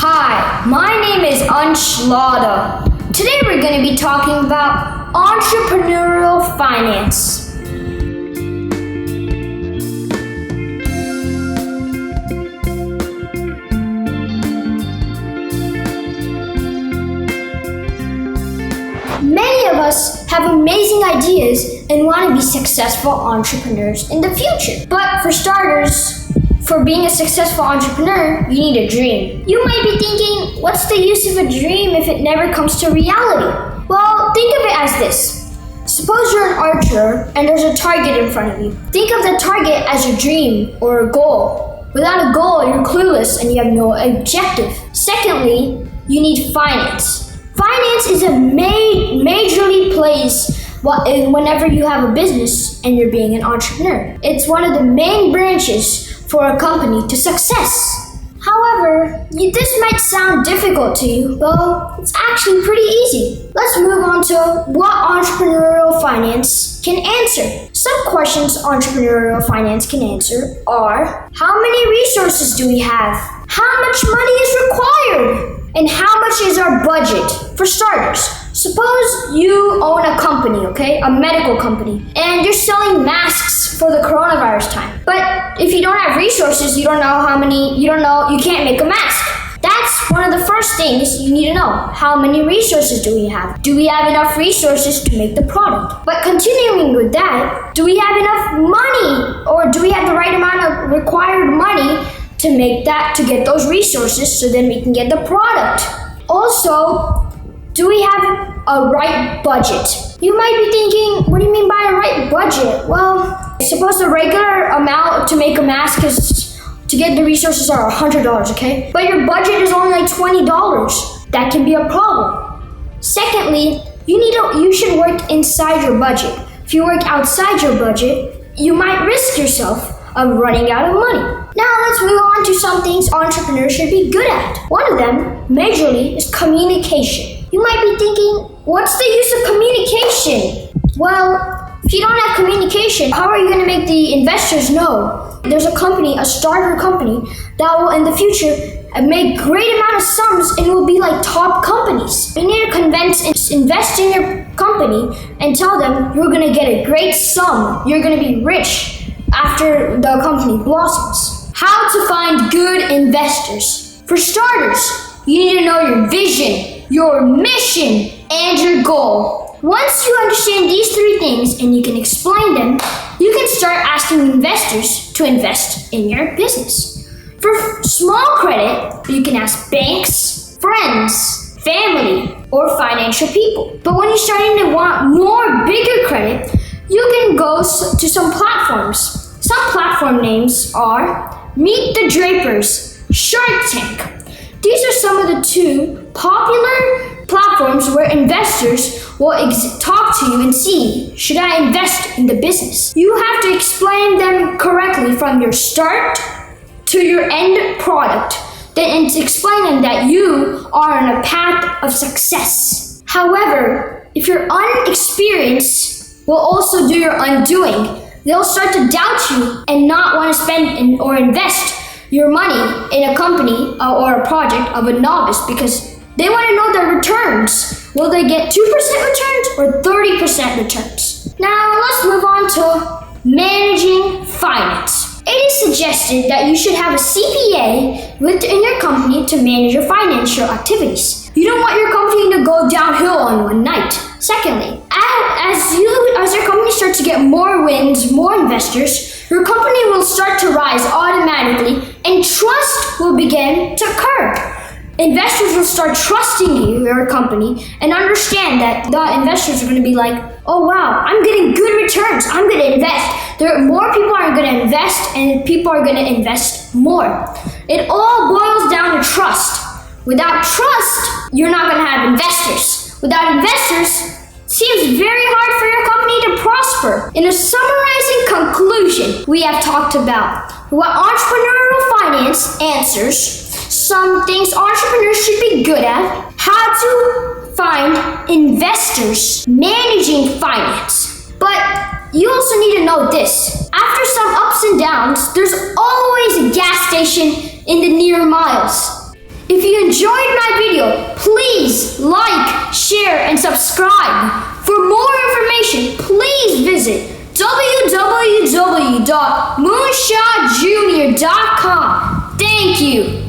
Hi, my name is Ansh. Today we're going to be talking about entrepreneurial finance. Many of us have amazing ideas and want to be successful entrepreneurs in the future. But for starters, for being a successful entrepreneur, you need a dream. You might be thinking, what's the use of a dream if it never comes to reality? Well, think of it as this. Suppose you're an archer and there's a target in front of you. Think of the target as a dream or a goal. Without a goal, you're clueless and you have no objective. Secondly, you need finance. Finance is a majorly plays whenever you have a business and you're being an entrepreneur. It's one of the main branches for a company to success. However, this might sound difficult to you, but it's actually pretty easy. Let's move on to what entrepreneurial finance can answer. Some questions entrepreneurial finance can answer are, how many resources do we have? How much money is required? And how much is our budget? For starters, suppose you own a company, a medical company, and you're selling masks for the coronavirus time. But if you don't have resources, you can't make a mask. That's one of the first things you need to know. How many resources do we have? Do we have enough resources to make the product? But continuing with that, do we have enough money, or do we have the right amount of required money to get those resources so then we can get the product? Also, do we have a right budget? You might be thinking, what do you mean by a right budget? Well, suppose the regular amount to make a mask to get the resources are $100, okay? But your budget is only like $20. That can be a problem. Secondly, you should work inside your budget. If you work outside your budget, you might risk yourself of running out of money. Now let's move on to some things entrepreneurs should be good at. One of them, majorly, is communication. You might be thinking, what's the use of communication? Well, if you don't have communication, how are you going to make the investors know? There's a starter company, that will in the future make great amount of sums and will be like top companies. You need to invest in your company and tell them you're going to get a great sum. You're going to be rich after the company blossoms. How to find good investors. For starters, you need to know your vision, your mission, and your goal. Once you understand these three things and you can explain them, you can start asking investors to invest in your business. For small credit, you can ask banks, friends, family, or financial people. But when you're starting to want more bigger credit, you can go to some platforms. Some platform names are Meet the Drapers, Shark Tank. These are some of the two popular platforms where investors will talk to you and see, should I invest in the business? You have to explain them correctly from your start to your end product, then explain them that you are on a path of success. However, if you're unexperienced, will also do your undoing. They'll start to doubt you and not want to spend or invest your money in a company or a project of a novice because they want to know their returns. Will they get 2% returns or 30% returns? Now let's move on to managing finance. It is suggested that you should have a CPA within your company to manage your financial activities. You don't want your company to go downhill on one night. Secondly, as your company starts to get more wins, more investors, your company will start to rise automatically and trust will begin to occur. Investors will start trusting you, your company, and understand that the investors are going to be like, oh wow, I'm getting good returns, I'm going to invest. More people are going to invest and people are going to invest more. It all boils down to trust. Without trust, you're not going to have investors. Without investors, it seems very hard for your company to prosper. In a summarizing conclusion, we have talked about what entrepreneurial finance answers, some things entrepreneurs should be good at, how to find investors, managing finance. But you also need to know this. After some ups and downs, there's always a gas station in the near miles. If you enjoyed my video, please like, share, and subscribe. For more information, please visit www.moonshotjunior.com. Thank you.